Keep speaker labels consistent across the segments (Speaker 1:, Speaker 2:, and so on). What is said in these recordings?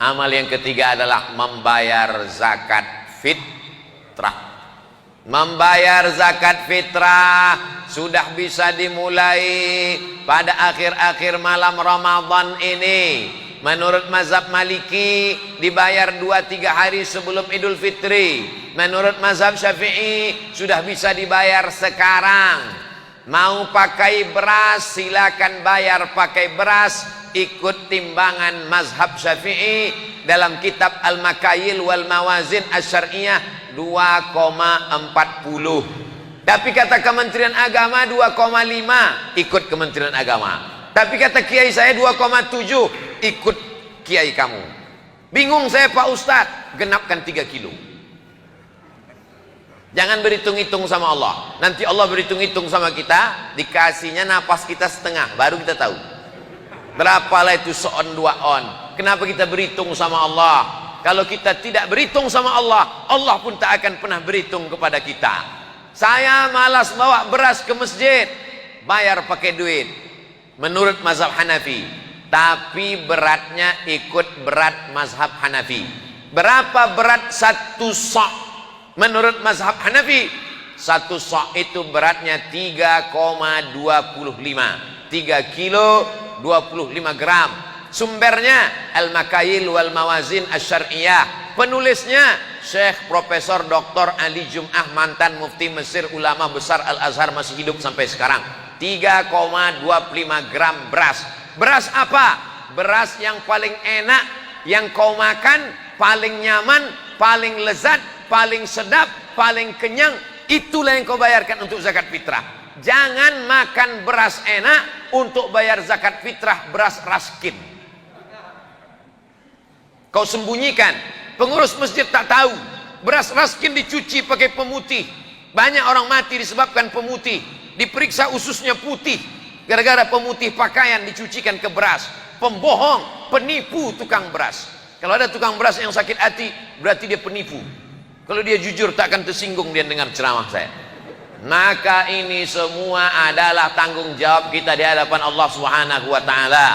Speaker 1: Amal yang ketiga adalah membayar zakat fitrah. Membayar zakat fitrah sudah bisa dimulai pada akhir-akhir malam Ramadan ini. Menurut mazhab Maliki dibayar 2-3 hari sebelum Idul Fitri. Menurut mazhab Syafi'i sudah bisa dibayar sekarang. Mau pakai beras silakan bayar pakai beras, ikut timbangan mazhab Syafi'i dalam kitab Al-Makayil wal Mawazin Asy-Syar'iyyah 2,40. Tapi kata Kementerian Agama 2,5, ikut Kementerian Agama. Tapi kata kiai saya 2,7, ikut kiai kamu. Bingung saya Pak Ustadz, genapkan 3 kilo. Jangan berhitung-hitung sama Allah. Nanti Allah berhitung-hitung sama kita, dikasihnya napas kita setengah, baru kita tahu berapalah itu seon 2 on. Kenapa kita berhitung sama Allah? Kalau kita tidak berhitung sama Allah, Allah pun tak akan pernah berhitung kepada kita. Saya malas bawa beras ke masjid, bayar pakai duit menurut mazhab Hanafi, tapi beratnya ikut berat mazhab Hanafi. Berapa berat 1 sa'? Menurut mazhab Hanafi 1 sa' itu beratnya 3,25, 3 kilo 25 gram. Sumbernya Al-Makayil wal Mawazin Asy-Syar'iyyah. Penulisnya Syekh Profesor Dr. Ali Jum'ah, mantan mufti Mesir, ulama besar Al-Azhar, masih hidup sampai sekarang. 3,25 gram beras. Beras apa? Beras yang paling enak, yang kau makan paling nyaman, paling lezat, paling sedap, paling kenyang. Itulah yang kau bayarkan untuk zakat fitrah. Jangan makan beras enak untuk bayar zakat fitrah beras raskin. Kau sembunyikan, pengurus masjid tak tahu. Beras raskin dicuci pakai pemutih. Banyak orang mati disebabkan pemutih. Diperiksa ususnya putih, gara-gara pemutih pakaian dicucikan ke beras. Pembohong, penipu tukang beras. Kalau ada tukang beras yang sakit hati, berarti dia penipu. Kalau dia jujur, tak akan tersinggung dia dengar ceramah saya. Maka ini semua adalah tanggung jawab kita di hadapan Allah Subhanahu wa taala.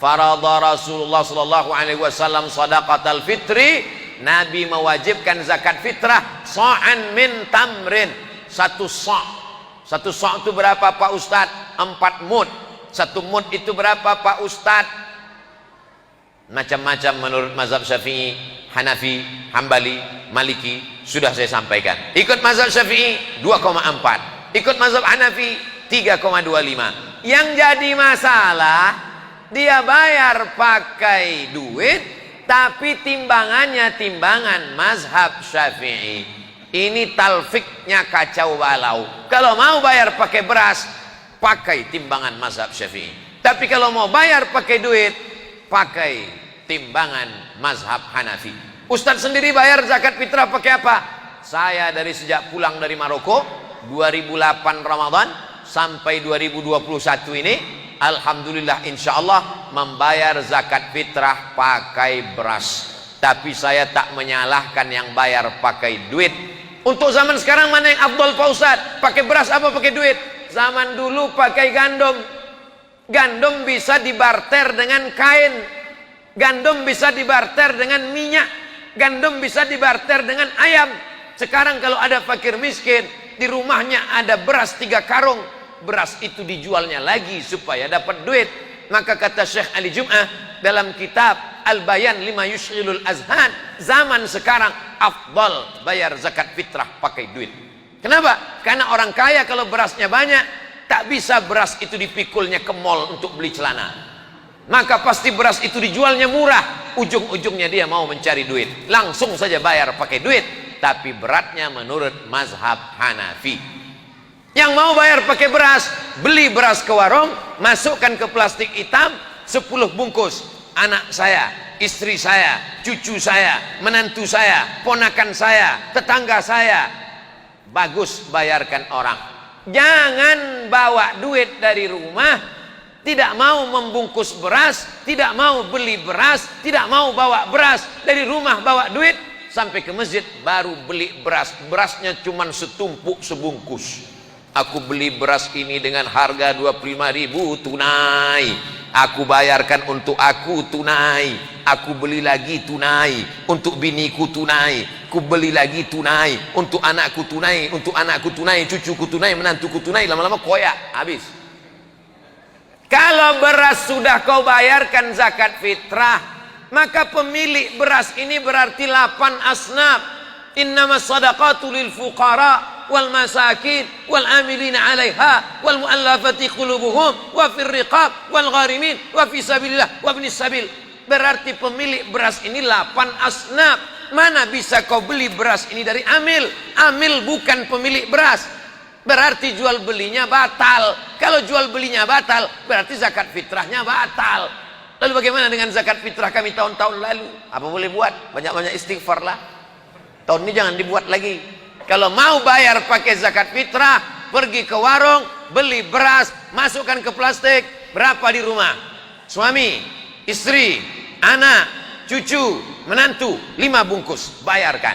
Speaker 1: Faradha Rasulullah sallallahu alaihi wasallam shadaqatal fitri. Nabi mewajibkan zakat fitrah sa'an min tamrin. 1 sa'. 1 sa' itu berapa Pak Ustadz? 4 mud. 1 mud itu berapa Pak Ustadz? Macam-macam menurut mazhab Syafi'i, Hanafi, Hambali, Maliki, sudah saya sampaikan. Ikut mazhab Syafi'i 2,4, ikut mazhab Hanafi 3,25. Yang jadi masalah, dia bayar pakai duit, tapi timbangannya timbangan mazhab Syafi'i. Ini talfiknya kacau balau. Kalau mau bayar pakai beras, pakai timbangan mazhab Syafi'i. Tapi kalau mau bayar pakai duit, pakai timbangan mazhab Hanafi. Ustadz sendiri bayar zakat fitrah pakai apa? Saya dari sejak pulang dari Maroko 2008 Ramadan sampai 2021 ini, alhamdulillah insyaallah membayar zakat fitrah pakai beras. Tapi saya tak menyalahkan yang bayar pakai duit. Untuk zaman sekarang mana yang afdol Pak Ustadz? Pakai beras apa pakai duit? Zaman dulu pakai gandum. Gandum bisa dibarter dengan kain. Gandum bisa dibarter dengan minyak. Gandum bisa dibarter dengan ayam. Sekarang kalau ada fakir miskin, di rumahnya ada beras 3 karung, beras itu dijualnya lagi supaya dapat duit. Maka kata Syekh Ali Jum'ah dalam kitab Al-Bayan lima yushghilul azhan, zaman sekarang afdal bayar zakat fitrah pakai duit. Kenapa? Karena orang kaya kalau berasnya banyak, tak bisa beras itu dipikulnya ke mall untuk beli celana. Maka pasti beras itu dijualnya murah. Ujung-ujungnya dia mau mencari duit. Langsung saja bayar pakai duit. Tapi beratnya menurut mazhab Hanafi. Yang mau bayar pakai beras, beli beras ke warung, masukkan ke plastik hitam 10 bungkus. Anak saya, istri saya, cucu saya, menantu saya, ponakan saya, tetangga saya. Bagus, bayarkan orang. Jangan bawa duit dari rumah, tidak mau membungkus beras, tidak mau beli beras, tidak mau bawa beras dari rumah, bawa duit sampai ke masjid baru beli beras. Berasnya cuma setumpuk sebungkus. Aku beli beras ini dengan harga 25.000 tunai. Aku bayarkan untuk aku tunai, aku beli lagi tunai, untuk biniku tunai, ku beli lagi tunai, untuk anakku tunai, untuk anakku tunai, cucuku tunai, menantuku tunai, lama-lama koyak, habis. Kalau beras sudah kau bayarkan zakat fitrah, maka pemilik beras ini berarti 8 asnaf. Innamas sadaqatu lil fuqara wal masakin wal amilina 'alaiha wal mu'allafati qulubuhum wa fir riqab wal gharimin wa fi sabilillah wa ibnis sabil. Berarti pemilik beras ini 8 asnaf. Mana bisa kau beli beras ini dari amil? Amil bukan pemilik beras. Berarti jual belinya batal. Kalau jual belinya batal, berarti zakat fitrahnya batal. Lalu bagaimana dengan zakat fitrah kami tahun-tahun lalu? Apa boleh buat? Banyak-banyak istighfar lah. Tahun ini jangan dibuat lagi. Kalau mau bayar pakai zakat fitrah, pergi ke warung, beli beras, masukkan ke plastik. Berapa di rumah? Suami, istri, anak, cucu, menantu, 5 bungkus, bayarkan.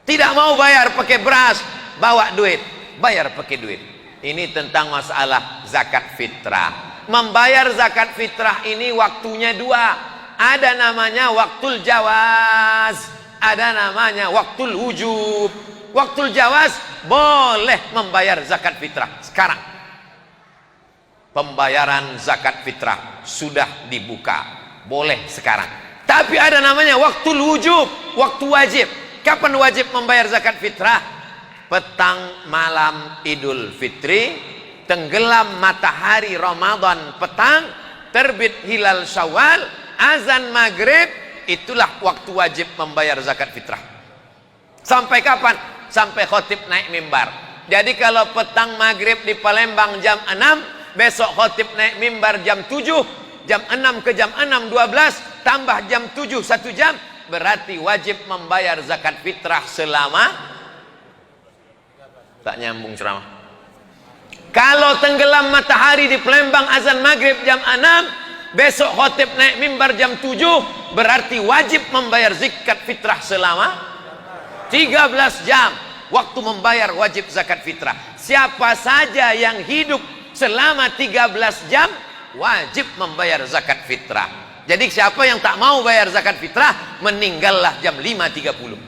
Speaker 1: Tidak mau bayar pakai beras, bawa duit, bayar pakai duit. Ini tentang masalah zakat fitrah. Membayar zakat fitrah ini waktunya 2. Ada namanya waktul jawaz, ada namanya waktul wujub. Waktul jawaz boleh membayar zakat fitrah sekarang. Pembayaran zakat fitrah sudah dibuka, boleh sekarang. Tapi ada namanya waktul wujub, waktu wajib. Kapan wajib membayar zakat fitrah? Petang malam Idul Fitri, tenggelam matahari Ramadan petang, terbit hilal Syawal, azan maghrib, itulah waktu wajib membayar zakat fitrah. Sampai kapan? Sampai khotib naik mimbar. Jadi kalau petang maghrib di Palembang jam 6, besok khotib naik mimbar jam 7, jam 6 ke jam 6 12, tambah jam 7 1 jam, berarti wajib membayar zakat fitrah selama, tak nyambung ceramah. Kalau tenggelam matahari di Palembang azan maghrib jam 6, besok khotib naik mimbar jam 7, berarti wajib membayar zakat fitrah selama 13 jam. Waktu membayar wajib zakat fitrah. Siapa saja yang hidup selama 13 jam wajib membayar zakat fitrah. Jadi siapa yang tak mau bayar zakat fitrah, meninggallah jam 5.30.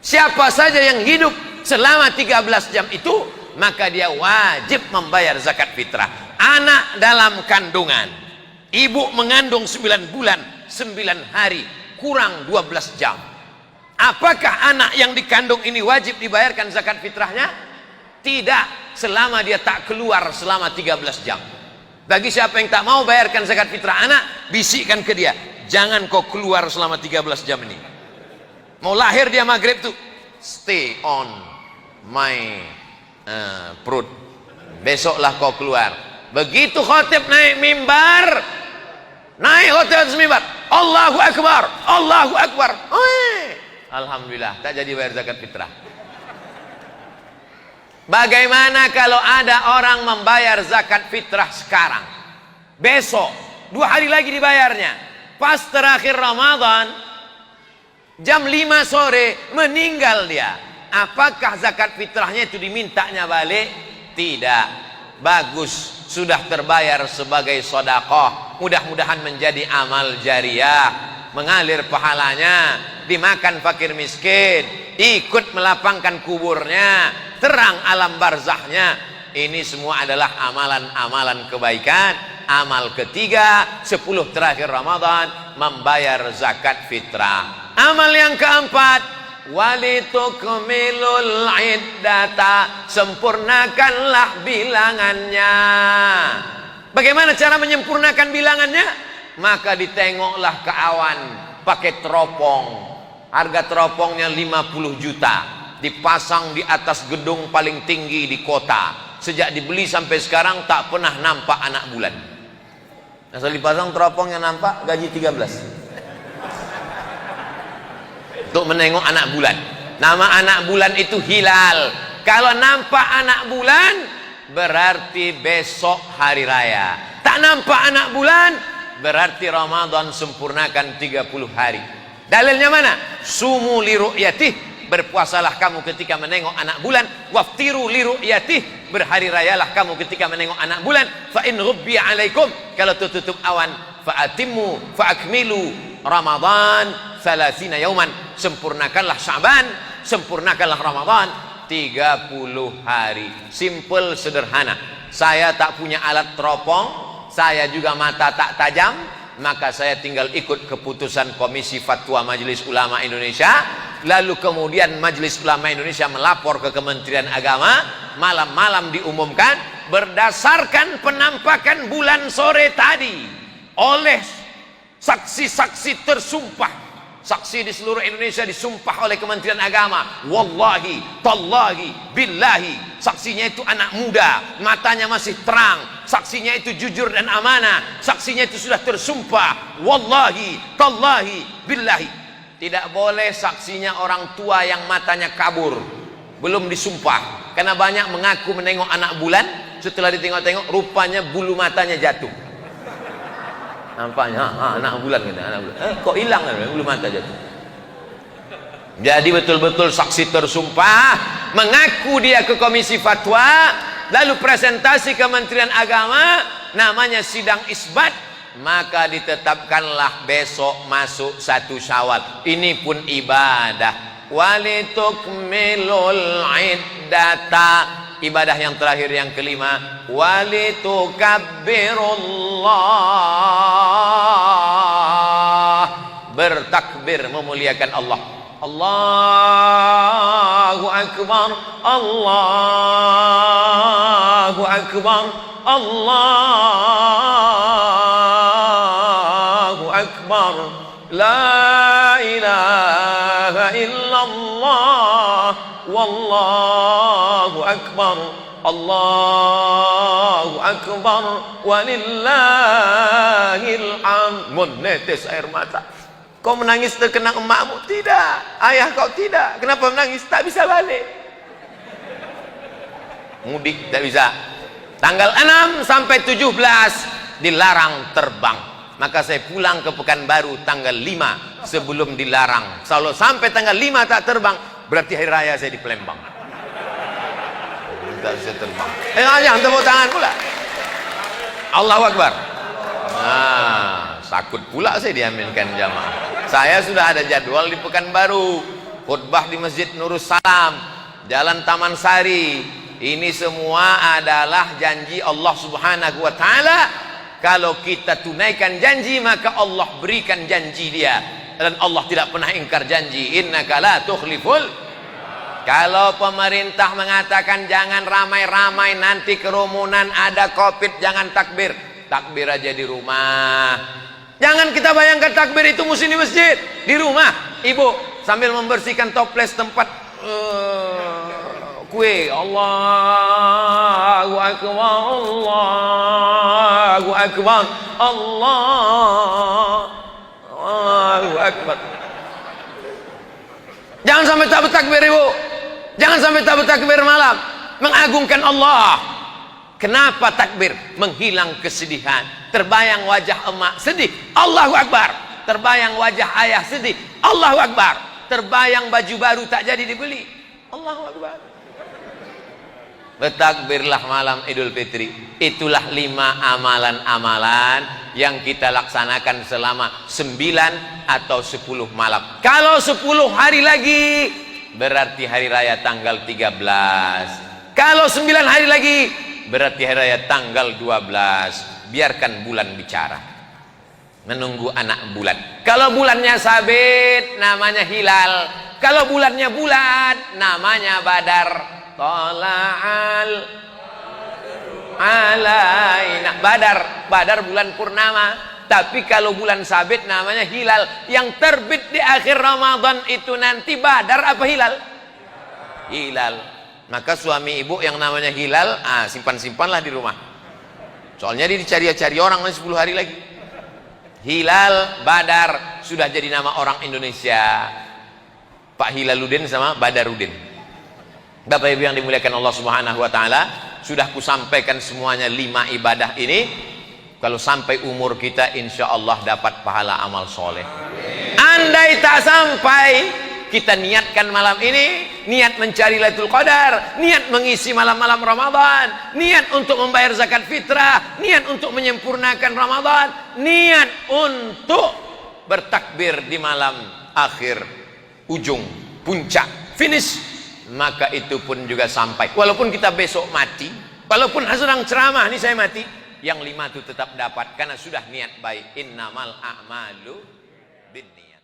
Speaker 1: Siapa saja yang hidup selama 13 jam itu, maka dia wajib membayar zakat fitrah. Anak dalam kandungan, ibu mengandung 9 bulan 9 hari kurang 12 jam. Apakah anak yang dikandung ini wajib dibayarkan zakat fitrahnya? Tidak, selama dia tak keluar selama 13 jam. Bagi siapa yang tak mau bayarkan zakat fitrah anak, bisikkan ke dia, jangan kau keluar selama 13 jam ini. Mau lahir dia maghrib tuh, stay on my perut, besoklah kau keluar. Begitu khotib naik mimbar, Allahu Akbar, Allahu Akbar, alhamdulillah, tak jadi bayar zakat fitrah. Bagaimana kalau ada orang membayar zakat fitrah sekarang, besok 2 hari lagi dibayarnya, pas terakhir Ramadan jam 5 sore meninggal dia, apakah zakat fitrahnya itu dimintanya balik? Tidak. Bagus, sudah terbayar sebagai sedekah, mudah-mudahan menjadi amal jariah, mengalir pahalanya, dimakan fakir miskin, ikut melapangkan kuburnya, terang alam barzahnya. Ini semua adalah amalan-amalan kebaikan. Amal ketiga, 10 terakhir Ramadan membayar zakat fitrah. Amal yang keempat, walitukmilul iddata, sempurnakanlah bilangannya. Bagaimana cara menyempurnakan bilangannya? Maka ditengoklah ke awan pakai teropong, harga teropongnya 50 juta, dipasang di atas gedung paling tinggi di kota. Sejak dibeli sampai sekarang tak pernah nampak anak bulan. Asal dipasang teropong yang nampak gaji 13 untuk menengok anak bulan. Nama anak bulan itu hilal. Kalau nampak anak bulan, berarti besok hari raya. Tak nampak anak bulan, berarti Ramadan sempurnakan 30 hari. Dalilnya mana? Sumu li ru'yatih berpuasalah kamu ketika menengok anak bulan, waftiru li ru'yatih, berhari rayalah kamu ketika menengok anak bulan, fa in ghubbiya alaikum, kalau tertutup awan, fa atimmu fa akmilu Ramadan 30 yauman, sempurnakanlah Sya'ban, sempurnakanlah Ramadan 30 hari. Simple, sederhana. Saya tak punya alat teropong, saya juga mata tak tajam, maka saya tinggal ikut keputusan Komisi Fatwa Majelis Ulama Indonesia. Lalu kemudian Majelis Ulama Indonesia melapor ke Kementerian Agama, malam-malam diumumkan berdasarkan penampakan bulan sore tadi oleh saksi-saksi tersumpah. Saksi di seluruh Indonesia disumpah oleh Kementerian Agama. Wallahi, tallahi, billahi. Saksinya itu anak muda, matanya masih terang. Saksinya itu jujur dan amanah. Saksinya itu sudah tersumpah. Wallahi, tallahi, billahi. Tidak boleh saksinya orang tua yang matanya kabur, belum disumpah. Karena banyak mengaku menengok anak bulan, setelah ditengok-tengok rupanya bulu matanya jatuh. Nampaknya anak bulan gitu, anak bulan. Kok hilang bulu mata jatuh. Jadi betul-betul saksi tersumpah, mengaku dia ke Komisi Fatwa, lalu presentasi Kementerian Agama, namanya sidang isbat, maka ditetapkanlah besok masuk 1 Syawal. Ini pun ibadah. Walitukmilul iddata, ibadah yang terakhir yang kelima, walitukabbirullah, bertakbir memuliakan Allah. Allahu Akbar, Allahu Akbar, Allahu Akbar, la ilaha illallah, wallahu akbar, Allahu akbar, walillahil hamd. Menetes air mata. Kau menangis terkenang emakmu? Tidak. Ayah kau tidak. Kenapa menangis? Tak bisa balik. Mudik tak bisa. Tanggal 6 sampai 17 dilarang terbang. Maka saya pulang ke Pekanbaru tanggal 5 sebelum dilarang. Kalau sampai tanggal 5 tak terbang, berarti hari raya saya di Palembang. Tak bisa terbang. Jangan tepuk tangan pula. Allahu Akbar. Nah, takut pula saya diaminkan jamaah. Saya sudah ada jadwal di Pekanbaru, khutbah di Masjid Nurus Salam, Jalan Taman Sari. Ini semua adalah janji Allah Subhanahu wa taala. Kalau kita tunaikan janji, maka Allah berikan janji dia. Dan Allah tidak pernah ingkar janji. Innaka la tukhliful. Kalau pemerintah mengatakan jangan ramai-ramai, nanti kerumunan, ada COVID, jangan takbir. Takbir aja di rumah. Jangan kita bayangkan takbir itu mesti di masjid. Di rumah, ibu sambil membersihkan toples tempat kue. Allahu Akbar, Allahu Akbar, Allahu Akbar. Jangan sampai tak bertakbir, ibu. Jangan sampai tak bertakbir malam. Mengagungkan Allah. Kenapa takbir? Menghilang kesedihan. Terbayang wajah emak sedih, Allahu Akbar. Terbayang wajah ayah sedih, Allahu Akbar. Terbayang baju baru tak jadi dibeli, Allahu Akbar. Bertakbirlah malam Idul Fitri. Itulah 5 amalan-amalan yang kita laksanakan selama 9 atau 10 malam. Kalau 10 hari lagi, berarti hari raya tanggal 13. Kalau 9 hari lagi, berarti hari raya tanggal 12. Biarkan bulan bicara. Menunggu anak bulan. Kalau bulannya sabit, namanya hilal. Kalau bulannya bulat, namanya badar. Tala'al alaina. Badar bulan purnama. Tapi kalau bulan sabit namanya hilal. Yang terbit di akhir Ramadan itu nanti badar apa hilal? Hilal. Maka suami ibu yang namanya hilal, simpan-simpanlah di rumah. Soalnya dia dicari-cari orang 10 hari lagi. Hilal, badar sudah jadi nama orang Indonesia. Pak Hilaluddin sama Badarudin. Bapak Ibu yang dimuliakan Allah Subhanahu wa taala, sudah kusampaikan semuanya 5 ibadah ini. Kalau sampai umur kita, insya Allah dapat pahala amal soleh. Andai tak sampai, kita niatkan malam ini, niat mencari Lailatul Qadar, niat mengisi malam-malam Ramadan, niat untuk membayar zakat fitrah, niat untuk menyempurnakan Ramadan, niat untuk bertakbir di malam akhir, ujung, puncak, finish, maka itu pun juga sampai. Walaupun kita besok mati, walaupun sedang ceramah ini saya mati, yang 5 itu tetap dapat karena sudah niat baik. Innamal a'malu binniyat.